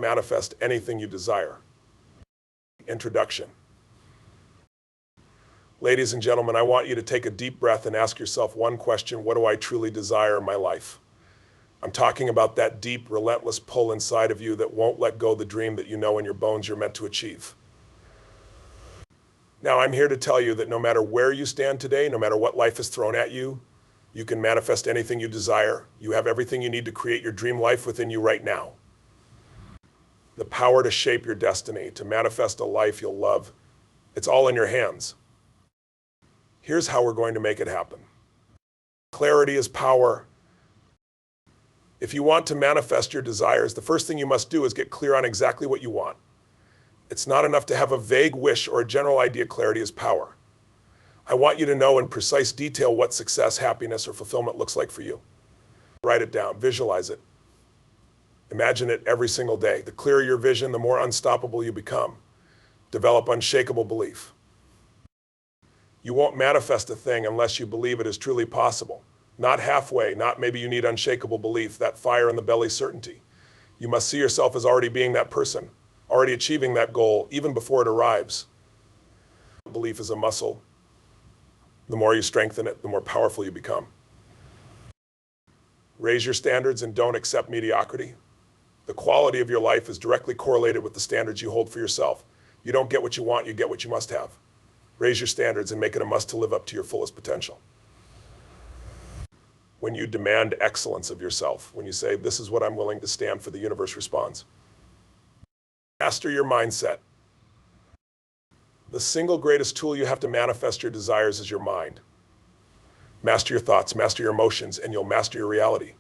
Manifest anything you desire. Introduction. Ladies and gentlemen, I want you to take a deep breath and ask yourself one question: what do I truly desire in my life? I'm talking about that deep, relentless pull inside of you that won't let go of the dream that you know in your bones you're meant to achieve. Now, I'm here to tell you that no matter where you stand today, no matter what life has thrown at you, you can manifest anything you desire. You have everything you need to create your dream life within you right now. The power to shape your destiny, to manifest a life you'll love, it's all in your hands. Here's how we're going to make it happen. Clarity is power. If you want to manifest your desires, the first thing you must do is get clear on exactly what you want. It's not enough to have a vague wish or a general idea. Clarity is power. I want you to know in precise detail what success, happiness, or fulfillment looks like for you. Write it down, visualize it. Imagine it every single day. The clearer your vision, the more unstoppable you become. Develop unshakable belief. You won't manifest a thing unless you believe it is truly possible. Not halfway, not maybe you need unshakable belief, that fire in the belly certainty. You must see yourself as already being that person, already achieving that goal, even before it arrives. Belief is a muscle. The more you strengthen it, the more powerful you become. Raise your standards and don't accept mediocrity. The quality of your life is directly correlated with the standards you hold for yourself. You don't get what you want, you get what you must have. Raise your standards and make it a must to live up to your fullest potential. When you demand excellence of yourself, when you say, this is what I'm willing to stand for, the universe responds. Master your mindset. The single greatest tool you have to manifest your desires is your mind. Master your thoughts, master your emotions, and you'll master your reality.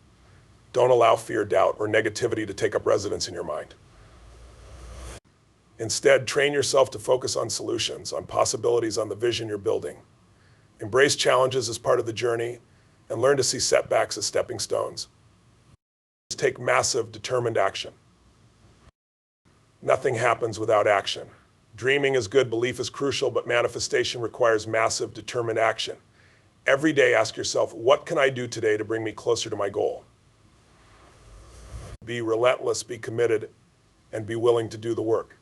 Don't allow fear, doubt, or negativity to take up residence in your mind. Instead, train yourself to focus on solutions, on possibilities, on the vision you're building. Embrace challenges as part of the journey and learn to see setbacks as stepping stones. Take massive, determined action. Nothing happens without action. Dreaming is good, belief is crucial, but manifestation requires massive, determined action. Every day, ask yourself, what can I do today to bring me closer to my goal? Be relentless, be committed, and be willing to do the work.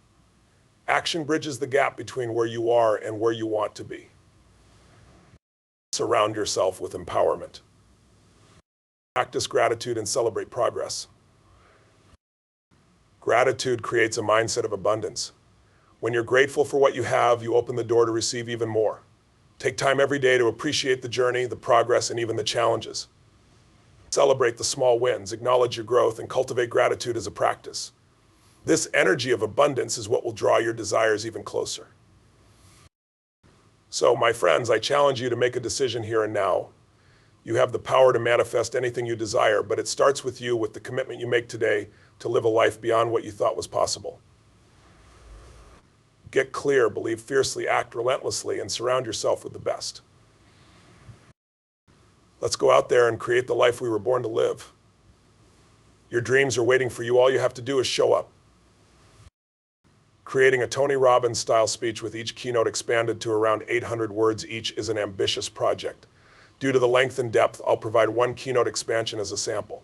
Action bridges the gap between where you are and where you want to be. Surround yourself with empowerment. Practice gratitude and celebrate progress. Gratitude creates a mindset of abundance. When you're grateful for what you have, you open the door to receive even more. Take time every day to appreciate the journey, the progress, and even the challenges. Celebrate the small wins, acknowledge your growth, and cultivate gratitude as a practice. This energy of abundance is what will draw your desires even closer. So, my friends, I challenge you to make a decision here and now. You have the power to manifest anything you desire, but it starts with you, with the commitment you make today to live a life beyond what you thought was possible. Get clear, believe fiercely, act relentlessly, and surround yourself with the best. Let's go out there and create the life we were born to live. Your dreams are waiting for you. All you have to do is show up. Creating a Tony Robbins style speech with each keynote expanded to around 800 words each is an ambitious project. Due to the length and depth, I'll provide one keynote expansion as a sample.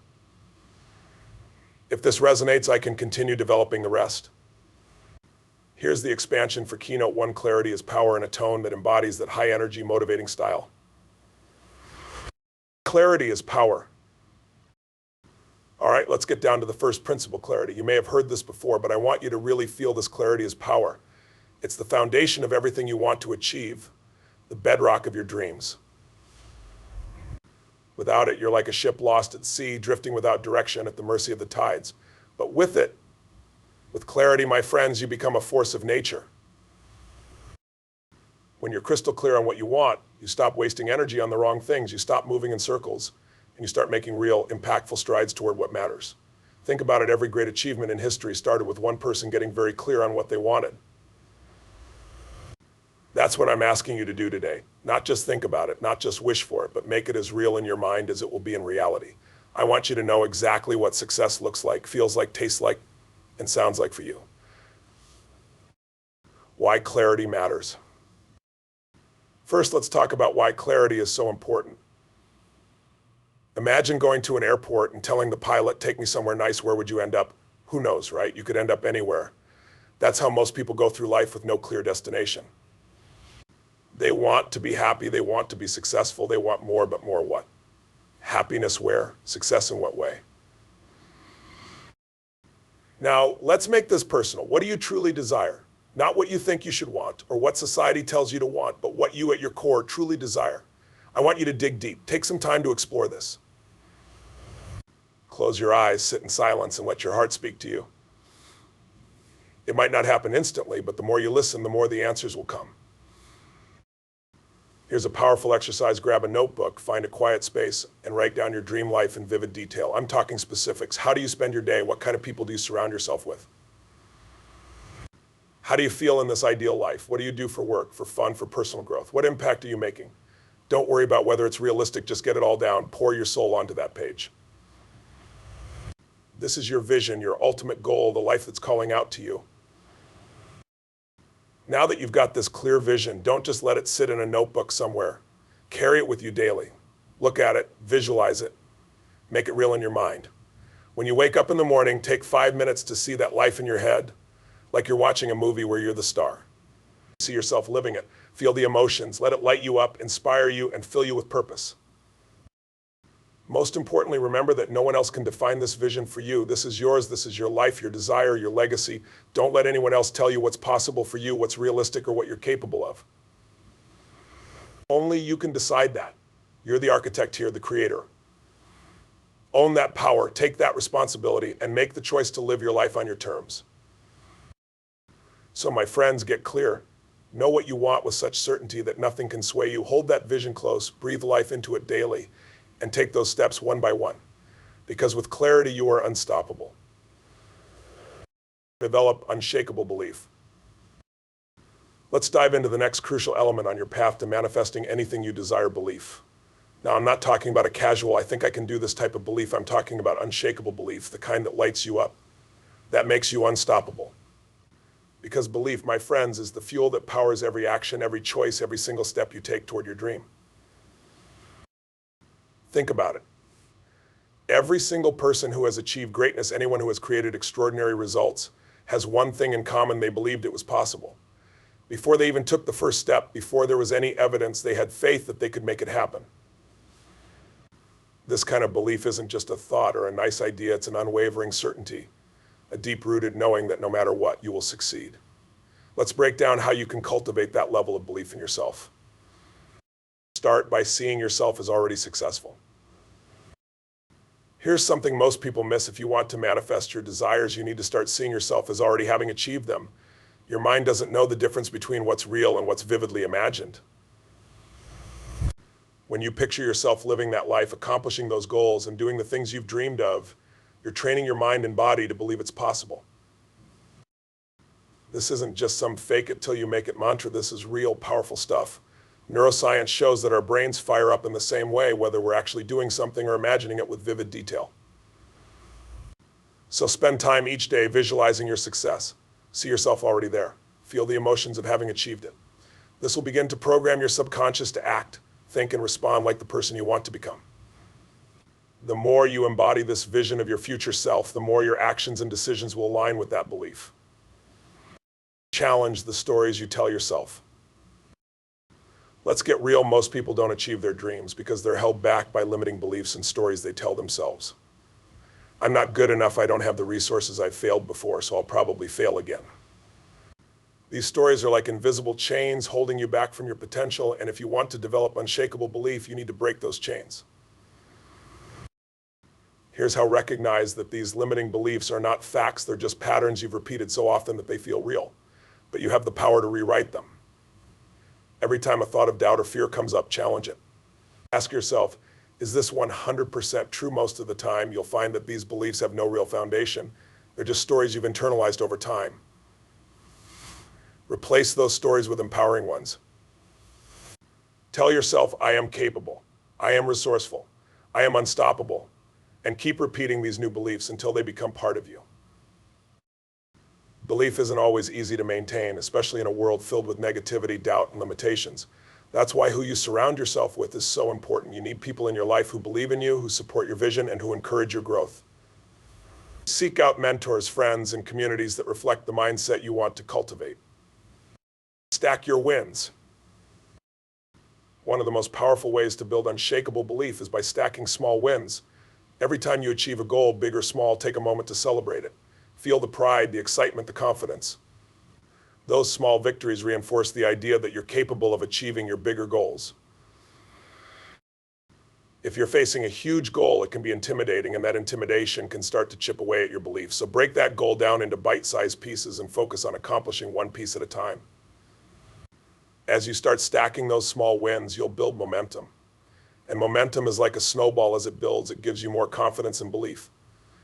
If this resonates, I can continue developing the rest. Here's the expansion for Keynote 1: Clarity is power in a tone that embodies that high-energy, motivating style. Clarity is power. All right, let's get down to the first principle, clarity. You may have heard this before, but I want you to really feel this clarity as power. It's the foundation of everything you want to achieve, the bedrock of your dreams. Without it, you're like a ship lost at sea, drifting without direction at the mercy of the tides. But with it, with clarity, my friends, you become a force of nature. When you're crystal clear on what you want, you stop wasting energy on the wrong things, you stop moving in circles, and you start making real, impactful strides toward what matters. Think about it, every great achievement in history started with one person getting very clear on what they wanted. That's what I'm asking you to do today. Not just think about it, not just wish for it, but make it as real in your mind as it will be in reality. I want you to know exactly what success looks like, feels like, tastes like, and sounds like for you. Why clarity matters. First, let's talk about why clarity is so important. Imagine going to an airport and telling the pilot, take me somewhere nice, where would you end up? Who knows, right? You could end up anywhere. That's how most people go through life with no clear destination. They want to be happy, they want to be successful, they want more, but more what? Happiness where? Success in what way? Now, let's make this personal. What do you truly desire? Not what you think you should want or what society tells you to want, but what you at your core truly desire. I want you to dig deep. Take some time to explore this. Close your eyes, sit in silence, and let your heart speak to you. It might not happen instantly, but the more you listen, the more the answers will come. Here's a powerful exercise. Grab a notebook, find a quiet space, and write down your dream life in vivid detail. I'm talking specifics. How do you spend your day? What kind of people do you surround yourself with? How do you feel in this ideal life? What do you do for work, for fun, for personal growth? What impact are you making? Don't worry about whether it's realistic. Just get it all down. Pour your soul onto that page. This is your vision, your ultimate goal, the life that's calling out to you. Now that you've got this clear vision, don't just let it sit in a notebook somewhere. Carry it with you daily. Look at it, visualize it, make it real in your mind. When you wake up in the morning, take 5 minutes to see that life in your head, like you're watching a movie where you're the star. See yourself living it. Feel the emotions. Let it light you up, inspire you, and fill you with purpose. Most importantly, remember that no one else can define this vision for you. This is yours. This is your life, your desire, your legacy. Don't let anyone else tell you what's possible for you, what's realistic, or what you're capable of. Only you can decide that. You're the architect here, the creator. Own that power, take that responsibility, and make the choice to live your life on your terms. So my friends, get clear. Know what you want with such certainty that nothing can sway you. Hold that vision close, breathe life into it daily, and take those steps one by one. Because with clarity, you are unstoppable. Develop unshakable belief. Let's dive into the next crucial element on your path to manifesting anything you desire belief. Now, I'm not talking about a casual, I think I can do this type of belief. I'm talking about unshakable belief, the kind that lights you up, that makes you unstoppable. Because belief, my friends, is the fuel that powers every action, every choice, every single step you take toward your dream. Think about it. Every single person who has achieved greatness, anyone who has created extraordinary results, has one thing in common: they believed it was possible. Before they even took the first step, before there was any evidence, they had faith that they could make it happen. This kind of belief isn't just a thought or a nice idea, it's an unwavering certainty, a deep-rooted knowing that no matter what, you will succeed. Let's break down how you can cultivate that level of belief in yourself. Start by seeing yourself as already successful. Here's something most people miss. If you want to manifest your desires, you need to start seeing yourself as already having achieved them. Your mind doesn't know the difference between what's real and what's vividly imagined. When you picture yourself living that life, accomplishing those goals, and doing the things you've dreamed of, you're training your mind and body to believe it's possible. This isn't just some fake it till you make it mantra. This is real, powerful stuff. Neuroscience shows that our brains fire up in the same way, whether we're actually doing something or imagining it with vivid detail. So spend time each day visualizing your success. See yourself already there. Feel the emotions of having achieved it. This will begin to program your subconscious to act, think, and respond like the person you want to become. The more you embody this vision of your future self, the more your actions and decisions will align with that belief. Challenge the stories you tell yourself. Let's get real. Most people don't achieve their dreams because they're held back by limiting beliefs and stories they tell themselves. I'm not good enough. I don't have the resources. I've failed before, so I'll probably fail again. These stories are like invisible chains holding you back from your potential, and if you want to develop unshakable belief, you need to break those chains. Here's how recognize that these limiting beliefs are not facts. They're just patterns you've repeated so often that they feel real, but you have the power to rewrite them. Every time a thought of doubt or fear comes up, challenge it. Ask yourself, is this 100% true? Most of the time, you'll find that these beliefs have no real foundation. They're just stories you've internalized over time. Replace those stories with empowering ones. Tell yourself, I am capable, I am resourceful, I am unstoppable, and keep repeating these new beliefs until they become part of you. Belief isn't always easy to maintain, especially in a world filled with negativity, doubt, and limitations. That's why who you surround yourself with is so important. You need people in your life who believe in you, who support your vision, and who encourage your growth. Seek out mentors, friends, and communities that reflect the mindset you want to cultivate. Stack your wins. One of the most powerful ways to build unshakable belief is by stacking small wins. Every time you achieve a goal, big or small, take a moment to celebrate it. Feel the pride, the excitement, the confidence. Those small victories reinforce the idea that you're capable of achieving your bigger goals. If you're facing a huge goal, it can be intimidating, and that intimidation can start to chip away at your beliefs. So break that goal down into bite-sized pieces and focus on accomplishing one piece at a time. As you start stacking those small wins, you'll build momentum. And momentum is like a snowball. As it builds, it gives you more confidence and belief.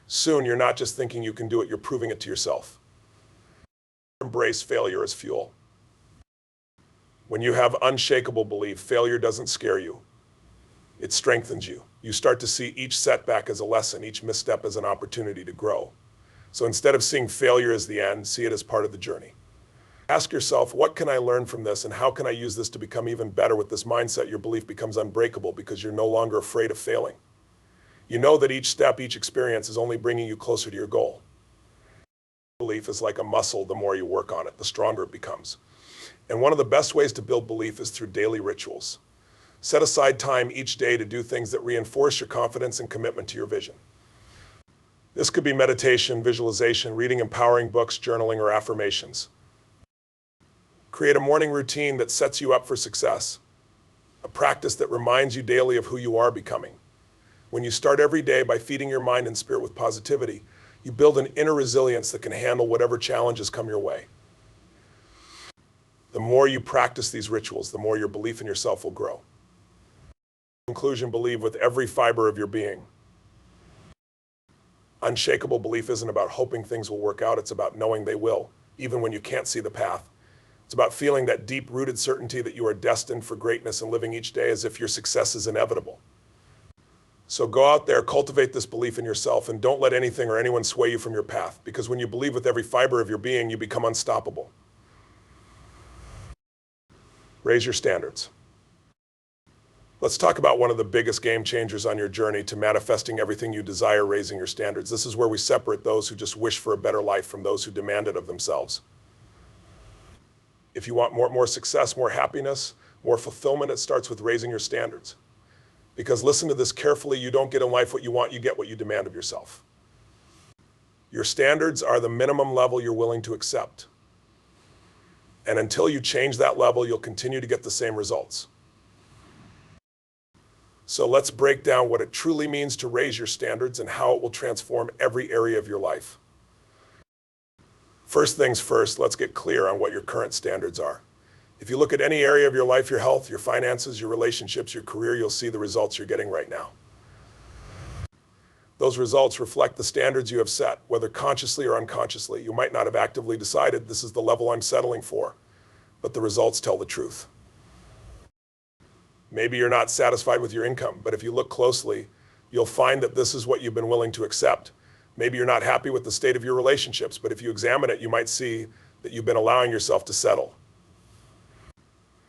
Soon, you're not just thinking you can do it, you're proving it to yourself. Embrace failure as fuel. When you have unshakable belief, failure doesn't scare you. It strengthens you. You start to see each setback as a lesson, each misstep as an opportunity to grow. So instead of seeing failure as the end, see it as part of the journey. Ask yourself, what can I learn from this, and how can I use this to become even better? With this mindset, your belief becomes unbreakable because you're no longer afraid of failing. You know that each step, each experience is only bringing you closer to your goal. Belief is like a muscle. The more you work on it, the stronger it becomes. And one of the best ways to build belief is through daily rituals. Set aside time each day to do things that reinforce your confidence and commitment to your vision. This could be meditation, visualization, reading empowering books, journaling, or affirmations. Create a morning routine that sets you up for success, a practice that reminds you daily of who you are becoming. When you start every day by feeding your mind and spirit with positivity, you build an inner resilience that can handle whatever challenges come your way. The more you practice these rituals, the more your belief in yourself will grow. In conclusion, believe with every fiber of your being. Unshakable belief isn't about hoping things will work out, it's about knowing they will, even when you can't see the path. It's about feeling that deep-rooted certainty that you are destined for greatness and living each day as if your success is inevitable. So go out there, cultivate this belief in yourself, and don't let anything or anyone sway you from your path, because when you believe with every fiber of your being, you become unstoppable. Raise your standards. Let's talk about one of the biggest game changers on your journey to manifesting everything you desire, raising your standards. This is where we separate those who just wish for a better life from those who demand it of themselves. If you want more success, more happiness, more fulfillment, it starts with raising your standards. Because listen to this carefully, you don't get in life what you want, you get what you demand of yourself. Your standards are the minimum level you're willing to accept. And until you change that level, you'll continue to get the same results. So let's break down what it truly means to raise your standards and how it will transform every area of your life. First things first, let's get clear on what your current standards are. If you look at any area of your life, your health, your finances, your relationships, your career, you'll see the results you're getting right now. Those results reflect the standards you have set, whether consciously or unconsciously. You might not have actively decided this is the level I'm settling for, but the results tell the truth. Maybe you're not satisfied with your income, but if you look closely, you'll find that this is what you've been willing to accept. Maybe you're not happy with the state of your relationships, but if you examine it, you might see that you've been allowing yourself to settle.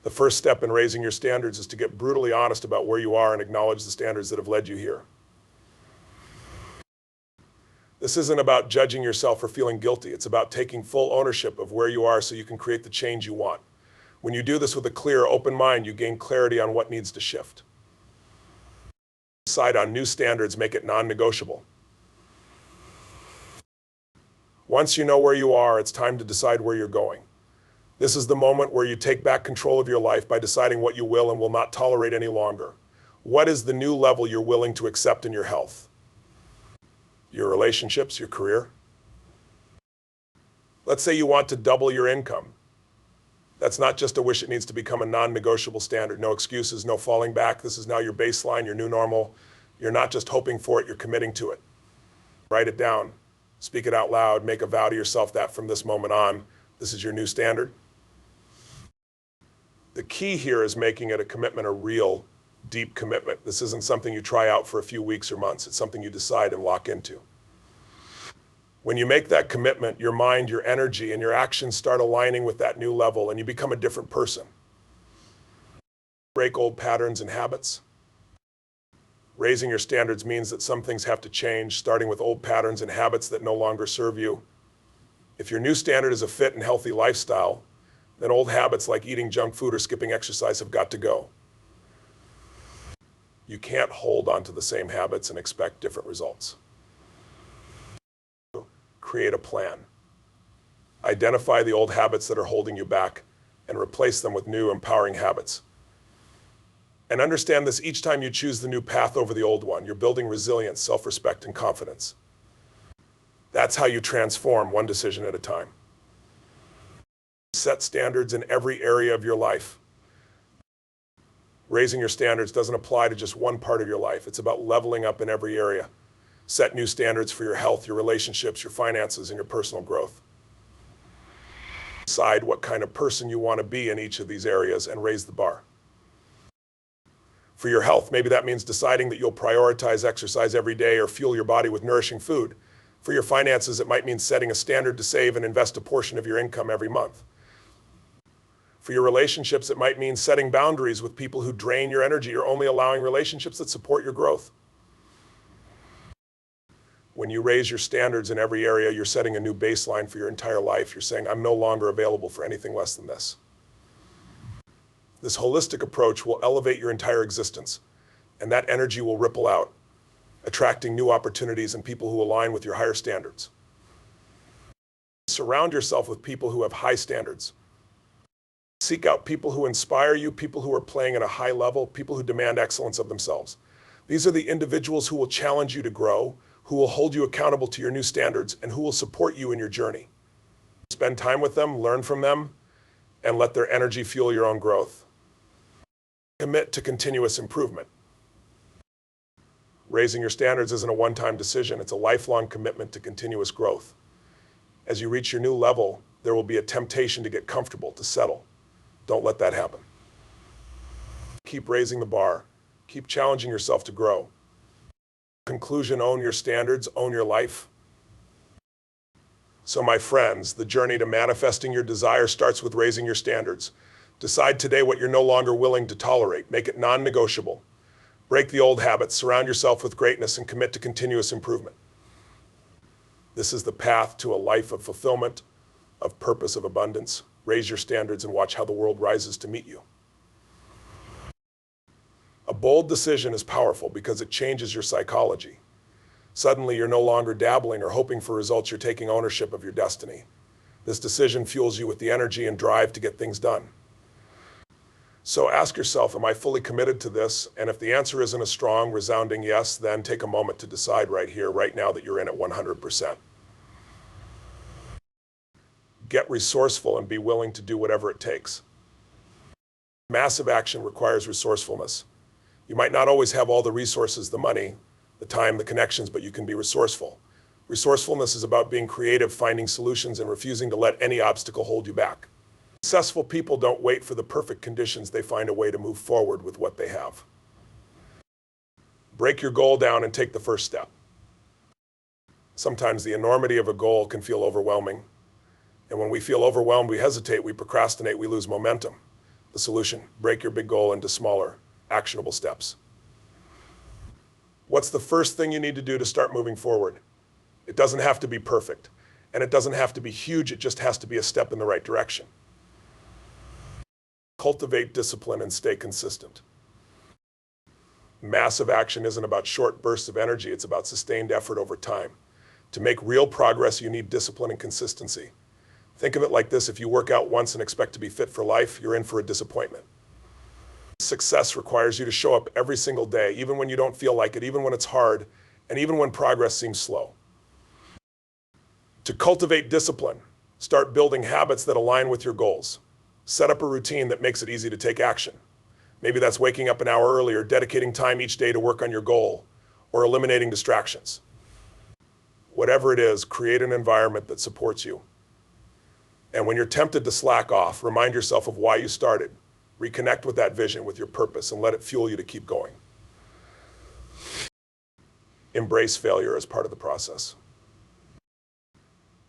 The first step in raising your standards is to get brutally honest about where you are and acknowledge the standards that have led you here. This isn't about judging yourself or feeling guilty. It's about taking full ownership of where you are so you can create the change you want. When you do this with a clear, open mind, you gain clarity on what needs to shift. Decide on new standards, make it non-negotiable. Once you know where you are, it's time to decide where you're going. This is the moment where you take back control of your life by deciding what you will and will not tolerate any longer. What is the new level you're willing to accept in your health? Your relationships, your career? Let's say you want to double your income. That's not just a wish, it needs to become a non-negotiable standard. No excuses, no falling back. This is now your baseline, your new normal. You're not just hoping for it, you're committing to it. Write it down, speak it out loud, make a vow to yourself that from this moment on, this is your new standard. The key here is making it a commitment, a real, deep commitment. This isn't something you try out for a few weeks or months. It's something you decide and lock into. When you make that commitment, your mind, your energy, and your actions start aligning with that new level, and you become a different person. Break old patterns and habits. Raising your standards means that some things have to change, starting with old patterns and habits that no longer serve you. If your new standard is a fit and healthy lifestyle, then old habits like eating junk food or skipping exercise have got to go. You can't hold on to the same habits and expect different results. Create a plan. Identify the old habits that are holding you back and replace them with new, empowering habits. And understand this: each time you choose the new path over the old one, you're building resilience, self-respect, and confidence. That's how you transform, one decision at a time. Set standards in every area of your life. Raising your standards doesn't apply to just one part of your life. It's about leveling up in every area. Set new standards for your health, your relationships, your finances, and your personal growth. Decide what kind of person you want to be in each of these areas and raise the bar. For your health, maybe that means deciding that you'll prioritize exercise every day or fuel your body with nourishing food. For your finances, it might mean setting a standard to save and invest a portion of your income every month. For your relationships, it might mean setting boundaries with people who drain your energy or only allowing relationships that support your growth. When you raise your standards in every area, you're setting a new baseline for your entire life. You're saying, I'm no longer available for anything less than this. This holistic approach will elevate your entire existence, and that energy will ripple out, attracting new opportunities and people who align with your higher standards. Surround yourself with people who have high standards. Seek out people who inspire you, people who are playing at a high level, people who demand excellence of themselves. These are the individuals who will challenge you to grow, who will hold you accountable to your new standards, and who will support you in your journey. Spend time with them, learn from them, and let their energy fuel your own growth. Commit to continuous improvement. Raising your standards isn't a one-time decision. It's a lifelong commitment to continuous growth. As you reach your new level, there will be a temptation to get comfortable, to settle. Don't let that happen. Keep raising the bar. Keep challenging yourself to grow. Conclusion: own your standards, own your life. So my friends, the journey to manifesting your desire starts with raising your standards. Decide today what you're no longer willing to tolerate. Make it non-negotiable. Break the old habits, surround yourself with greatness, and commit to continuous improvement. This is the path to a life of fulfillment, of purpose, of abundance. Raise your standards and watch how the world rises to meet you. A bold decision is powerful because it changes your psychology. Suddenly, you're no longer dabbling or hoping for results. You're taking ownership of your destiny. This decision fuels you with the energy and drive to get things done. So ask yourself, am I fully committed to this? And if the answer isn't a strong, resounding yes, then take a moment to decide right here, right now, that you're in at 100%. Get resourceful and be willing to do whatever it takes. Massive action requires resourcefulness. You might not always have all the resources, the money, the time, the connections, but you can be resourceful. Resourcefulness is about being creative, finding solutions, and refusing to let any obstacle hold you back. Successful people don't wait for the perfect conditions. They find a way to move forward with what they have. Break your goal down and take the first step. Sometimes the enormity of a goal can feel overwhelming. And when we feel overwhelmed, we hesitate, we procrastinate, we lose momentum. The solution: break your big goal into smaller, actionable steps. What's the first thing you need to do to start moving forward? It doesn't have to be perfect, and it doesn't have to be huge. It just has to be a step in the right direction. Cultivate discipline and stay consistent. Massive action isn't about short bursts of energy. It's about sustained effort over time. To make real progress, you need discipline and consistency. Think of it like this: if you work out once and expect to be fit for life, you're in for a disappointment. Success requires you to show up every single day, even when you don't feel like it, even when it's hard, and even when progress seems slow. To cultivate discipline, start building habits that align with your goals. Set up a routine that makes it easy to take action. Maybe that's waking up an hour earlier, dedicating time each day to work on your goal, or eliminating distractions. Whatever it is, create an environment that supports you. And when you're tempted to slack off, remind yourself of why you started. Reconnect with that vision, with your purpose, and let it fuel you to keep going. Embrace failure as part of the process.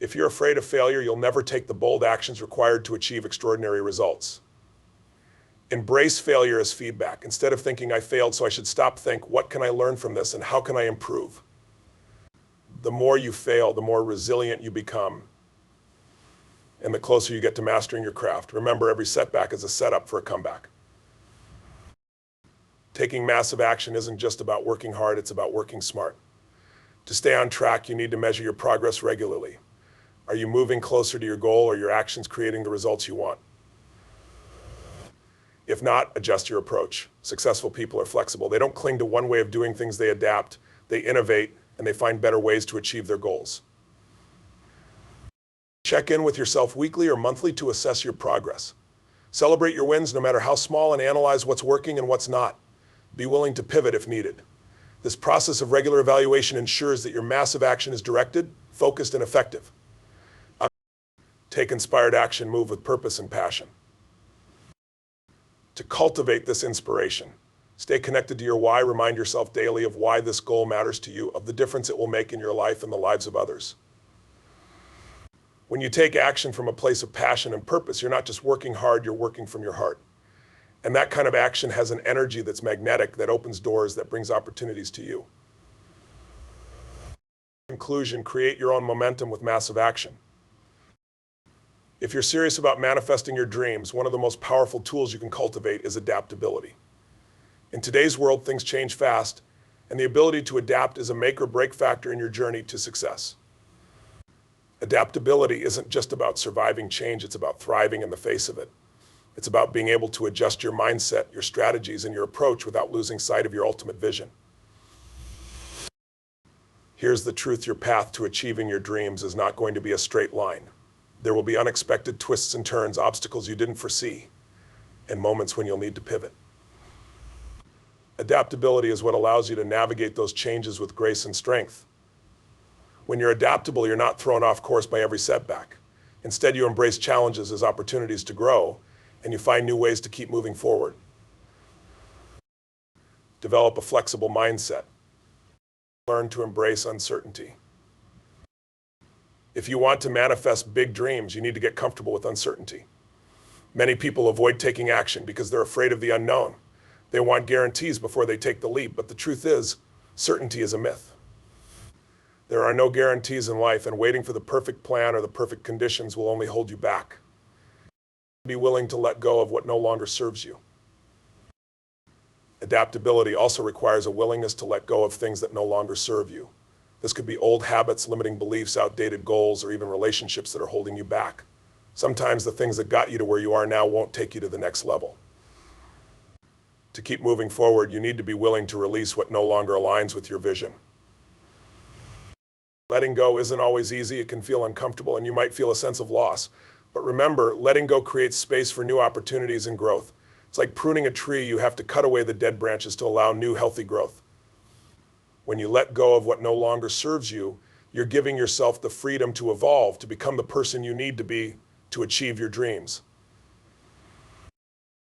If you're afraid of failure, you'll never take the bold actions required to achieve extraordinary results. Embrace failure as feedback. Instead of thinking I failed, so I should stop, think, what can I learn from this and how can I improve? The more you fail, the more resilient you become, and the closer you get to mastering your craft. Remember, every setback is a setup for a comeback. Taking massive action isn't just about working hard, it's about working smart. To stay on track, you need to measure your progress regularly. Are you moving closer to your goal, or your actions creating the results you want? If not, adjust your approach. Successful people are flexible. They don't cling to one way of doing things, they adapt, they innovate, and they find better ways to achieve their goals. Check in with yourself weekly or monthly to assess your progress. Celebrate your wins no matter how small and analyze what's working and what's not. Be willing to pivot if needed. This process of regular evaluation ensures that your massive action is directed, focused, and effective. Take inspired action, move with purpose and passion. To cultivate this inspiration, stay connected to your why. Remind yourself daily of why this goal matters to you, of the difference it will make in your life and the lives of others. When you take action from a place of passion and purpose, you're not just working hard, you're working from your heart. And that kind of action has an energy that's magnetic, that opens doors, that brings opportunities to you. In conclusion, create your own momentum with massive action. If you're serious about manifesting your dreams, one of the most powerful tools you can cultivate is adaptability. In today's world, things change fast, and the ability to adapt is a make or break factor in your journey to success. Adaptability isn't just about surviving change, it's about thriving in the face of it. It's about being able to adjust your mindset, your strategies, and your approach without losing sight of your ultimate vision. Here's the truth: your path to achieving your dreams is not going to be a straight line. There will be unexpected twists and turns, obstacles you didn't foresee, and moments when you'll need to pivot. Adaptability is what allows you to navigate those changes with grace and strength. When you're adaptable, you're not thrown off course by every setback. Instead, you embrace challenges as opportunities to grow, and you find new ways to keep moving forward. Develop a flexible mindset. Learn to embrace uncertainty. If you want to manifest big dreams, you need to get comfortable with uncertainty. Many people avoid taking action because they're afraid of the unknown. They want guarantees before they take the leap, but the truth is, certainty is a myth. There are no guarantees in life, and waiting for the perfect plan or the perfect conditions will only hold you back. Be willing to let go of what no longer serves you. Adaptability also requires a willingness to let go of things that no longer serve you. This could be old habits, limiting beliefs, outdated goals, or even relationships that are holding you back. Sometimes the things that got you to where you are now won't take you to the next level. To keep moving forward, you need to be willing to release what no longer aligns with your vision. Letting go isn't always easy. It can feel uncomfortable, and you might feel a sense of loss. But remember, letting go creates space for new opportunities and growth. It's like pruning a tree. You have to cut away the dead branches to allow new, healthy growth. When you let go of what no longer serves you, you're giving yourself the freedom to evolve, to become the person you need to be to achieve your dreams.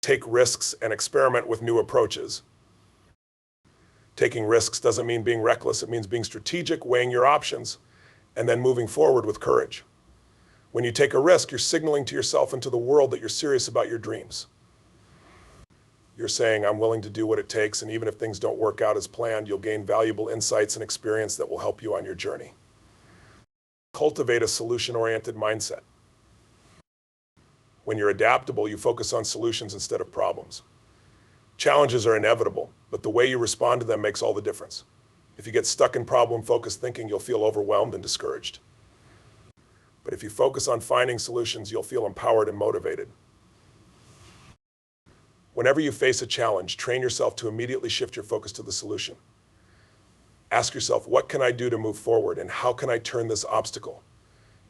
Take risks and experiment with new approaches. Taking risks doesn't mean being reckless. It means being strategic, weighing your options, and then moving forward with courage. When you take a risk, you're signaling to yourself and to the world that you're serious about your dreams. You're saying, I'm willing to do what it takes, and even if things don't work out as planned, you'll gain valuable insights and experience that will help you on your journey. Cultivate a solution-oriented mindset. When you're adaptable, you focus on solutions instead of problems. Challenges are inevitable, but the way you respond to them makes all the difference. If you get stuck in problem-focused thinking, you'll feel overwhelmed and discouraged. But if you focus on finding solutions, you'll feel empowered and motivated. Whenever you face a challenge, train yourself to immediately shift your focus to the solution. Ask yourself, what can I do to move forward, and how can I turn this obstacle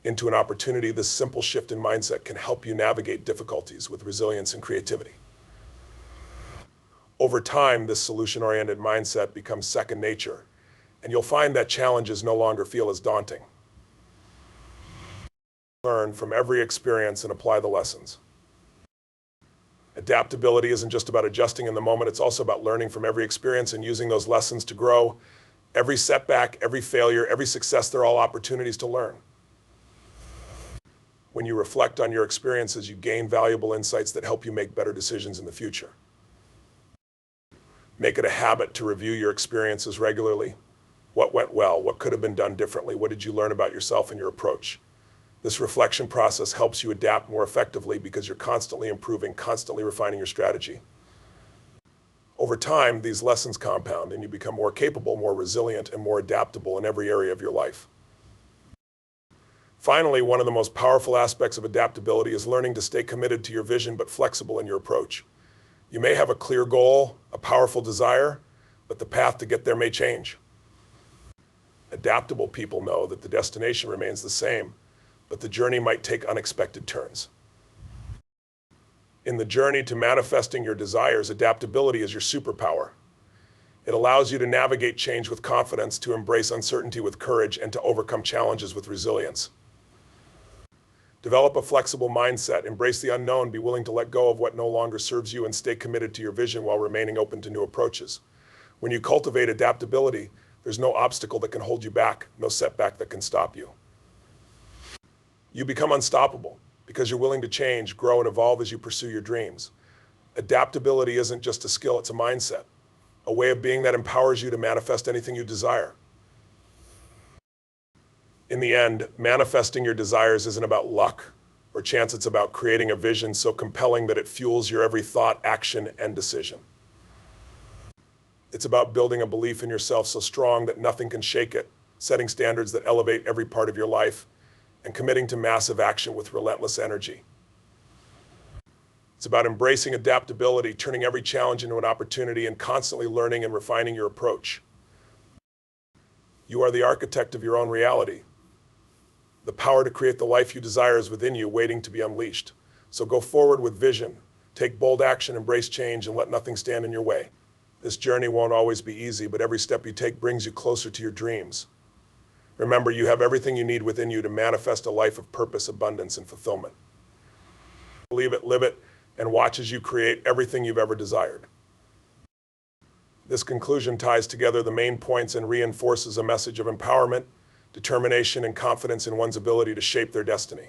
into an opportunity? This simple shift in mindset can help you navigate difficulties with resilience and creativity. Over time, this solution-oriented mindset becomes second nature, and you'll find that challenges no longer feel as daunting. Learn from every experience and apply the lessons. Adaptability isn't just about adjusting in the moment, it's also about learning from every experience and using those lessons to grow. Every setback, every failure, every success, they're all opportunities to learn. When you reflect on your experiences, you gain valuable insights that help you make better decisions in the future. Make it a habit to review your experiences regularly. What went well? What could have been done differently? What did you learn about yourself and your approach? This reflection process helps you adapt more effectively because you're constantly improving, constantly refining your strategy. Over time, these lessons compound and you become more capable, more resilient, and more adaptable in every area of your life. Finally, one of the most powerful aspects of adaptability is learning to stay committed to your vision but flexible in your approach. You may have a clear goal, a powerful desire, but the path to get there may change. Adaptable people know that the destination remains the same, but the journey might take unexpected turns. In the journey to manifesting your desires, adaptability is your superpower. It allows you to navigate change with confidence, to embrace uncertainty with courage, and to overcome challenges with resilience. Develop a flexible mindset, embrace the unknown, be willing to let go of what no longer serves you, and stay committed to your vision while remaining open to new approaches. When you cultivate adaptability, there's no obstacle that can hold you back, no setback that can stop you. You become unstoppable because you're willing to change, grow, and evolve as you pursue your dreams. Adaptability isn't just a skill, it's a mindset, a way of being that empowers you to manifest anything you desire. In the end, manifesting your desires isn't about luck or chance, it's about creating a vision so compelling that it fuels your every thought, action, and decision. It's about building a belief in yourself so strong that nothing can shake it, setting standards that elevate every part of your life, and committing to massive action with relentless energy. It's about embracing adaptability, turning every challenge into an opportunity, and constantly learning and refining your approach. You are the architect of your own reality. The power to create the life you desire is within you, waiting to be unleashed. So go forward with vision, take bold action, embrace change, and let nothing stand in your way. This journey won't always be easy, but every step you take brings you closer to your dreams. Remember, you have everything you need within you to manifest a life of purpose, abundance, and fulfillment. Believe it, live it, and watch as you create everything you've ever desired. This conclusion ties together the main points and reinforces a message of empowerment, determination, and confidence in one's ability to shape their destiny.